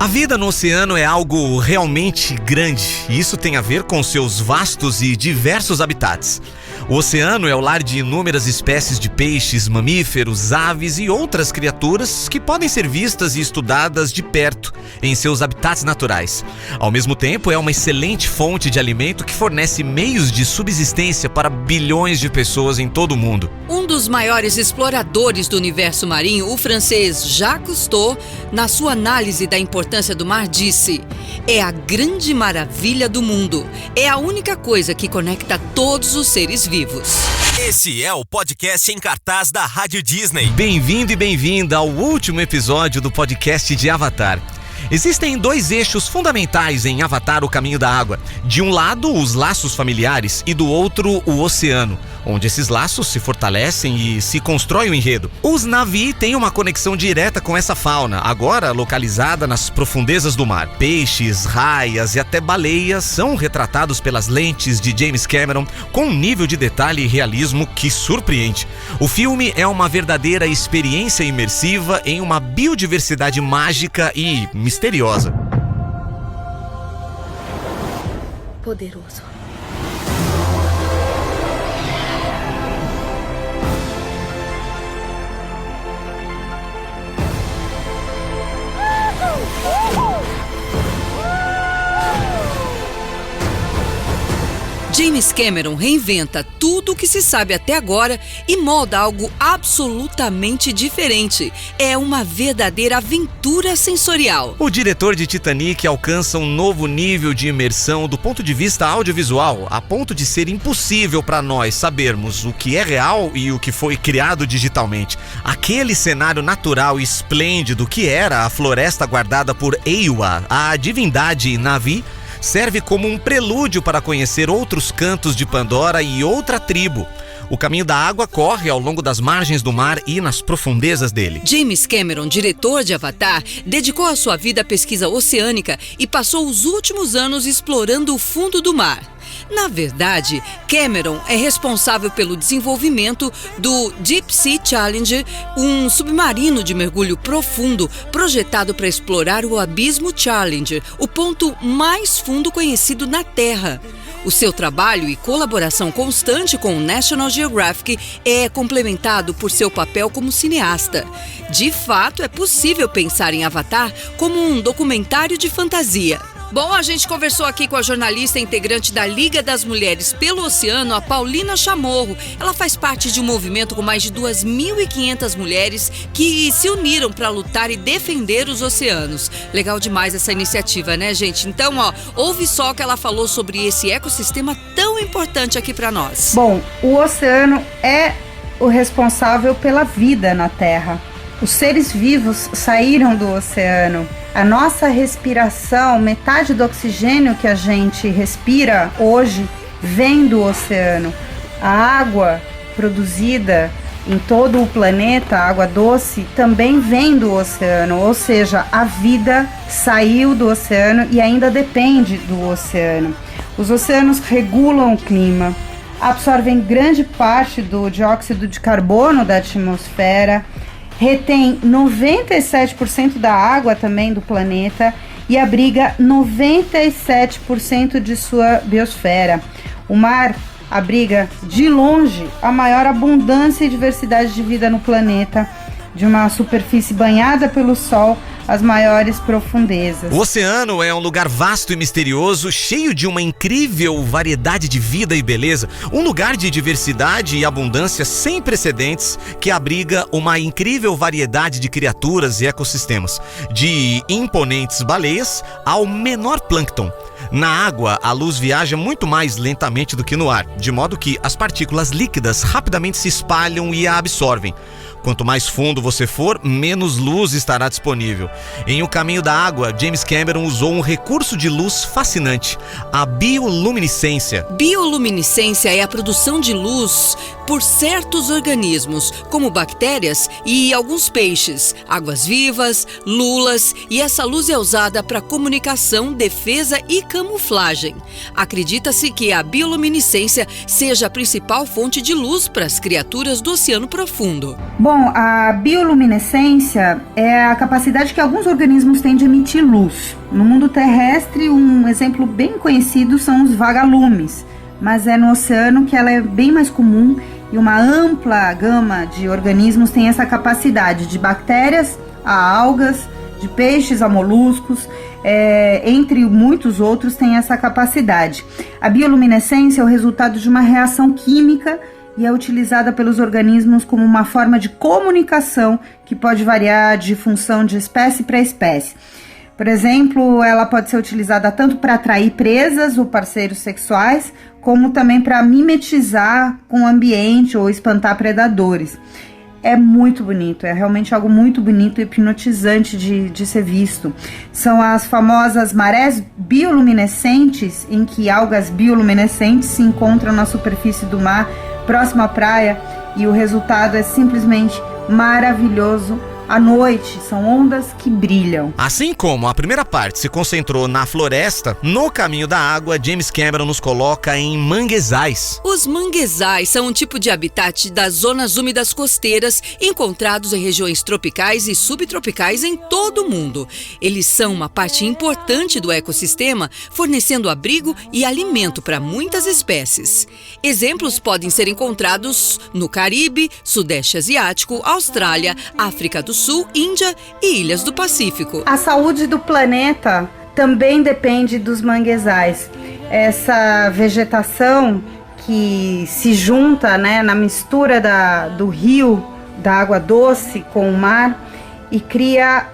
A vida no oceano é algo realmente grande, e isso tem a ver com seus vastos e diversos habitats. O oceano é o lar de inúmeras espécies de peixes, mamíferos, aves e outras criaturas que podem ser vistas e estudadas de perto em seus habitats naturais. Ao mesmo tempo, é uma excelente fonte de alimento que fornece meios de subsistência para bilhões de pessoas em todo o mundo. Um dos maiores exploradores do universo marinho, o francês Jacques Cousteau, na sua análise da importância do mar, disse: "É a grande maravilha do mundo. É a única coisa que conecta todos os seres vivos." Esse é o podcast em cartaz da Rádio Disney. Bem-vindo e bem-vinda ao último episódio do podcast de Avatar. Existem dois eixos fundamentais em Avatar: o Caminho da Água. De um lado, os laços familiares e do outro, o oceano, onde esses laços se fortalecem e se constrói o enredo. Os Na'vi têm uma conexão direta com essa fauna, agora localizada nas profundezas do mar. Peixes, raias e até baleias são retratados pelas lentes de James Cameron com um nível de detalhe e realismo que surpreende. O filme é uma verdadeira experiência imersiva em uma biodiversidade mágica e misteriosa. Poderoso. James Cameron reinventa tudo o que se sabe até agora e molda algo absolutamente diferente. É uma verdadeira aventura sensorial. O diretor de Titanic alcança um novo nível de imersão do ponto de vista audiovisual, a ponto de ser impossível para nós sabermos o que é real e o que foi criado digitalmente. Aquele cenário natural e esplêndido que era a floresta guardada por Eywa, a divindade Na'vi, serve como um prelúdio para conhecer outros cantos de Pandora e outra tribo. O Caminho da Água corre ao longo das margens do mar e nas profundezas dele. James Cameron, diretor de Avatar, dedicou a sua vida à pesquisa oceânica e passou os últimos anos explorando o fundo do mar. Na verdade, Cameron é responsável pelo desenvolvimento do Deep Sea Challenger, um submarino de mergulho profundo projetado para explorar o Abismo Challenger, o ponto mais fundo conhecido na Terra. O seu trabalho e colaboração constante com o National Geographic é complementado por seu papel como cineasta. De fato, é possível pensar em Avatar como um documentário de fantasia. Bom, a gente conversou aqui com a jornalista integrante da Liga das Mulheres pelo Oceano, a Paulina Chamorro. Ela faz parte de um movimento com mais de 2.500 mulheres que se uniram para lutar e defender os oceanos. Legal demais essa iniciativa, né, gente? Então, ouve só o que ela falou sobre esse ecossistema tão importante aqui para nós. Bom, o oceano é o responsável pela vida na Terra. Os seres vivos saíram do oceano. A nossa respiração, metade do oxigênio que a gente respira hoje vem do oceano. A água produzida em todo o planeta, a água doce, também vem do oceano. Ou seja, a vida saiu do oceano e ainda depende do oceano. Os oceanos regulam o clima, absorvem grande parte do dióxido de carbono da atmosfera, retém 97% da água também do planeta e abriga 97% de sua biosfera. O mar abriga, de longe, a maior abundância e diversidade de vida no planeta, de uma superfície banhada pelo sol às maiores profundezas. O oceano é um lugar vasto e misterioso, cheio de uma incrível variedade de vida e beleza. Um lugar de diversidade e abundância sem precedentes que abriga uma incrível variedade de criaturas e ecossistemas, de imponentes baleias ao menor plâncton. Na água, a luz viaja muito mais lentamente do que no ar, de modo que as partículas líquidas rapidamente se espalham e a absorvem. Quanto mais fundo você for, menos luz estará disponível. Em O Caminho da Água, James Cameron usou um recurso de luz fascinante: a bioluminescência. Bioluminescência é a produção de luz por certos organismos, como bactérias e alguns peixes, águas-vivas, lulas, e essa luz é usada para comunicação, defesa e camuflagem. Acredita-se que a bioluminescência seja a principal fonte de luz para as criaturas do oceano profundo. Bom, a bioluminescência é a capacidade que alguns organismos têm de emitir luz. No mundo terrestre, um exemplo bem conhecido são os vagalumes, mas é no oceano que ela é bem mais comum e uma ampla gama de organismos tem essa capacidade, de bactérias a algas, de peixes a moluscos, entre muitos outros tem essa capacidade. A bioluminescência é o resultado de uma reação química e é utilizada pelos organismos como uma forma de comunicação que pode variar de função de espécie para espécie. Por exemplo, ela pode ser utilizada tanto para atrair presas ou parceiros sexuais, como também para mimetizar com o ambiente ou espantar predadores. É muito bonito, é realmente algo muito bonito e hipnotizante de ser visto. São as famosas marés bioluminescentes, em que algas bioluminescentes se encontram na superfície do mar, próximo à praia, e o resultado é simplesmente maravilhoso. À noite, são ondas que brilham. Assim como a primeira parte se concentrou na floresta, no Caminho da Água, James Cameron nos coloca em manguezais. Os manguezais são um tipo de habitat das zonas úmidas costeiras encontrados em regiões tropicais e subtropicais em todo o mundo. Eles são uma parte importante do ecossistema, fornecendo abrigo e alimento para muitas espécies. Exemplos podem ser encontrados no Caribe, Sudeste Asiático, Austrália, África do Sul, Índia e Ilhas do Pacífico. A saúde do planeta também depende dos manguezais. Essa vegetação que se junta, na mistura do rio, da água doce com o mar, e cria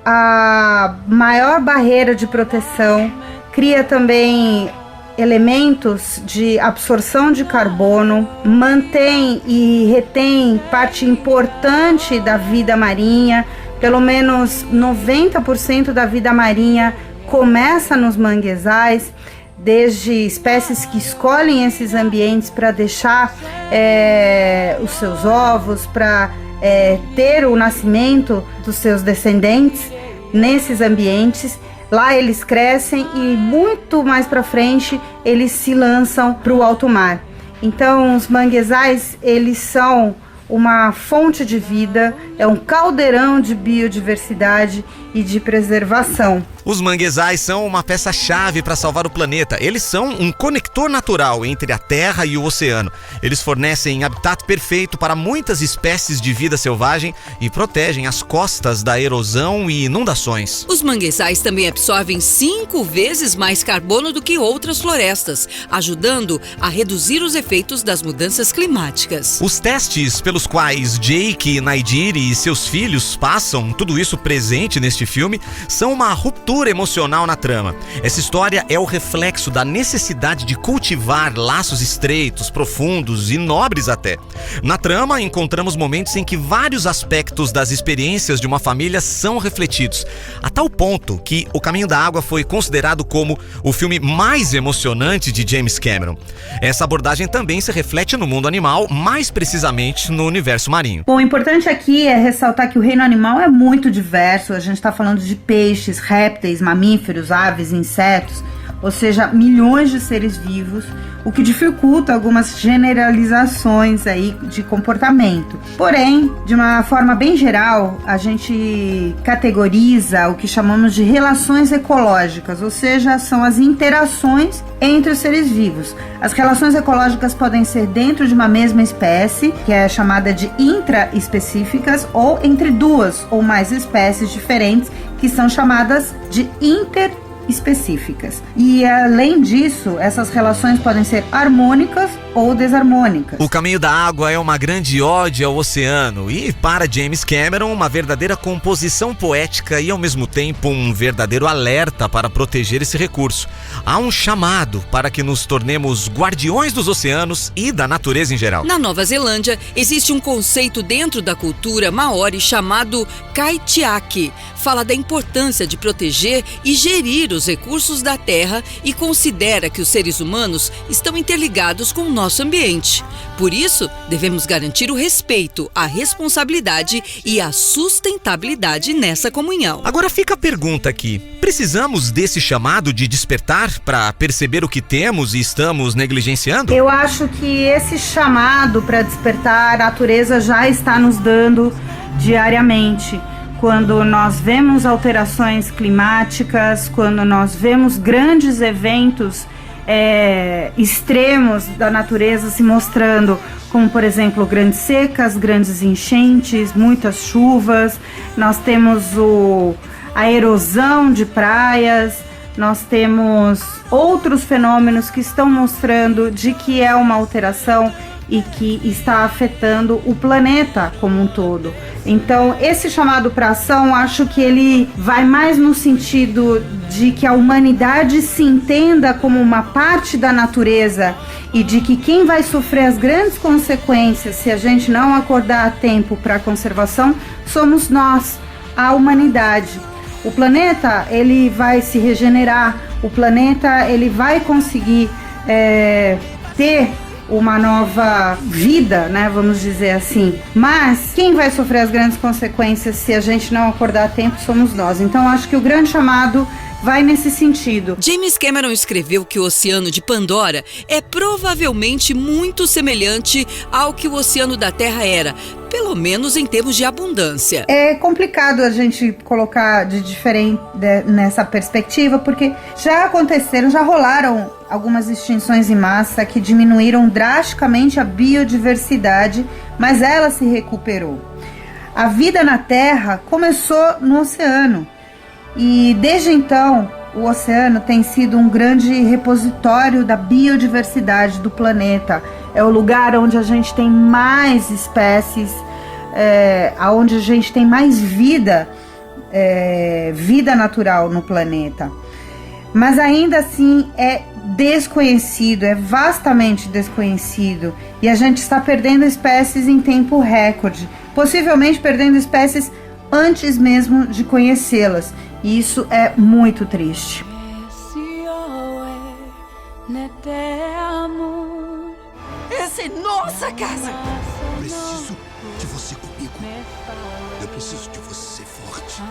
a maior barreira de proteção, cria também elementos de absorção de carbono, mantém e retém parte importante da vida marinha. Pelo menos 90% da vida marinha começa nos manguezais, desde espécies que escolhem esses ambientes para deixar os seus ovos, para ter o nascimento dos seus descendentes nesses ambientes. Lá eles crescem e muito mais para frente eles se lançam para o alto mar. Então os manguezais, eles são uma fonte de vida, é um caldeirão de biodiversidade e de preservação. Os manguezais são uma peça-chave para salvar o planeta. Eles são um conector natural entre a Terra e o oceano. Eles fornecem habitat perfeito para muitas espécies de vida selvagem e protegem as costas da erosão e inundações. Os manguezais também absorvem 5 vezes mais carbono do que outras florestas, ajudando a reduzir os efeitos das mudanças climáticas. Os testes pelos quais Jake, Neytiri e seus filhos passam, tudo isso presente neste filme, são uma ruptura emocional na trama. Essa história é o reflexo da necessidade de cultivar laços estreitos, profundos e nobres até. Na trama, encontramos momentos em que vários aspectos das experiências de uma família são refletidos, a tal ponto que O Caminho da Água foi considerado como o filme mais emocionante de James Cameron. Essa abordagem também se reflete no mundo animal, mais precisamente no universo marinho. Bom, o importante aqui é ressaltar que o reino animal é muito diverso. A gente está falando de peixes, répteis, mamíferos, aves, insetos, ou seja, milhões de seres vivos, o que dificulta algumas generalizações aí de comportamento. Porém, de uma forma bem geral, a gente categoriza o que chamamos de relações ecológicas, ou seja, são as interações entre os seres vivos. As relações ecológicas podem ser dentro de uma mesma espécie, que é chamada de intraespecíficas, ou entre duas ou mais espécies diferentes, que são chamadas de interespecíficas. E além disso, essas relações podem ser harmônicas ou desarmônicas. O Caminho da Água é uma grande ode ao oceano e, para James Cameron, uma verdadeira composição poética e, ao mesmo tempo, um verdadeiro alerta para proteger esse recurso. Há um chamado para que nos tornemos guardiões dos oceanos e da natureza em geral. Na Nova Zelândia, existe um conceito dentro da cultura maori chamado kaitiaki. Fala da importância de proteger e gerir os recursos da Terra e considera que os seres humanos estão interligados com o nosso ambiente. Por isso, devemos garantir o respeito, a responsabilidade e a sustentabilidade nessa comunhão. Agora fica a pergunta aqui: precisamos desse chamado de despertar para perceber o que temos e estamos negligenciando? Eu acho que esse chamado para despertar, a natureza já está nos dando diariamente. Quando nós vemos alterações climáticas, quando nós vemos grandes eventos extremos da natureza se mostrando, como por exemplo grandes secas, grandes enchentes, muitas chuvas, nós temos a erosão de praias, nós temos outros fenômenos que estão mostrando de que é uma alteração e que está afetando o planeta como um todo. Então, esse chamado para ação, acho que ele vai mais no sentido de que a humanidade se entenda como uma parte da natureza e de que quem vai sofrer as grandes consequências se a gente não acordar a tempo para a conservação somos nós, a humanidade. O planeta, ele vai se regenerar, o planeta, ele vai conseguir ter uma nova vida, né, vamos dizer assim. Mas quem vai sofrer as grandes consequências se a gente não acordar a tempo somos nós. Então acho que o grande chamado vai nesse sentido. James Cameron escreveu que o Oceano de Pandora é provavelmente muito semelhante ao que o Oceano da Terra era, pelo menos em termos de abundância. É complicado a gente colocar de diferente nessa perspectiva, porque já rolaram algumas extinções em massa que diminuíram drasticamente a biodiversidade, mas ela se recuperou. A vida na Terra começou no oceano. E desde então, o oceano tem sido um grande repositório da biodiversidade do planeta. É o lugar onde a gente tem mais espécies, onde a gente tem mais vida natural no planeta. Mas ainda assim é desconhecido, é vastamente desconhecido. E a gente está perdendo espécies em tempo recorde, possivelmente perdendo espécies antes mesmo de conhecê-las. E isso é muito triste. Essa é nossa casa! Preciso de você comigo. Eu preciso de você forte.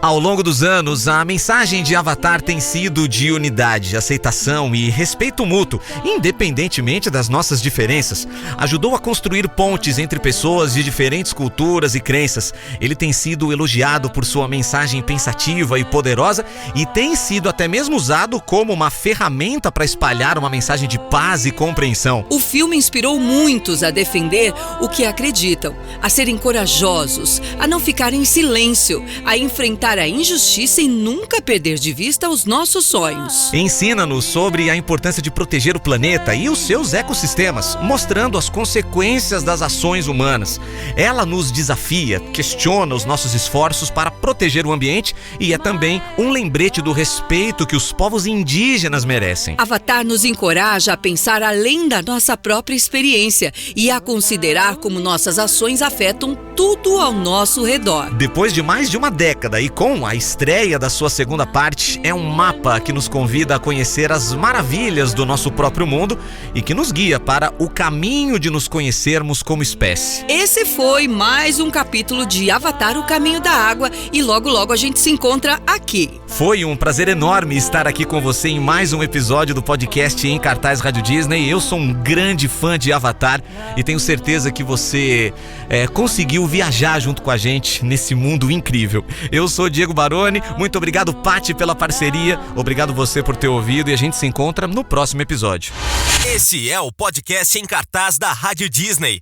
Ao longo dos anos, a mensagem de Avatar tem sido de unidade, aceitação e respeito mútuo, independentemente das nossas diferenças. Ajudou a construir pontes entre pessoas de diferentes culturas e crenças. Ele tem sido elogiado por sua mensagem pensativa e poderosa e tem sido até mesmo usado como uma ferramenta para espalhar uma mensagem de paz e compreensão. O filme inspirou muitos a defender o que acreditam, a serem corajosos, a não ficarem em silêncio, a enfrentar a injustiça e nunca perder de vista os nossos sonhos. Ensina-nos sobre a importância de proteger o planeta e os seus ecossistemas, mostrando as consequências das ações humanas. Ela nos desafia, questiona os nossos esforços para proteger o ambiente e é também um lembrete do respeito que os povos indígenas merecem. Avatar nos encoraja a pensar além da nossa própria experiência e a considerar como nossas ações afetam tudo ao nosso redor. Depois de mais de uma década e com a estreia da sua segunda parte, é um mapa que nos convida a conhecer as maravilhas do nosso próprio mundo e que nos guia para o caminho de nos conhecermos como espécie. Esse foi mais um capítulo de Avatar, o Caminho da Água, e logo logo a gente se encontra aqui. Foi um prazer enorme estar aqui com você em mais um episódio do podcast Em Cartaz Rádio Disney. Eu sou um grande fã de Avatar e tenho certeza que você conseguiu viajar junto com a gente nesse mundo incrível. Eu sou Diego Baroni, muito obrigado, Paty, pela parceria, obrigado você por ter ouvido e a gente se encontra no próximo episódio. Esse é o podcast Em Cartaz da Rádio Disney.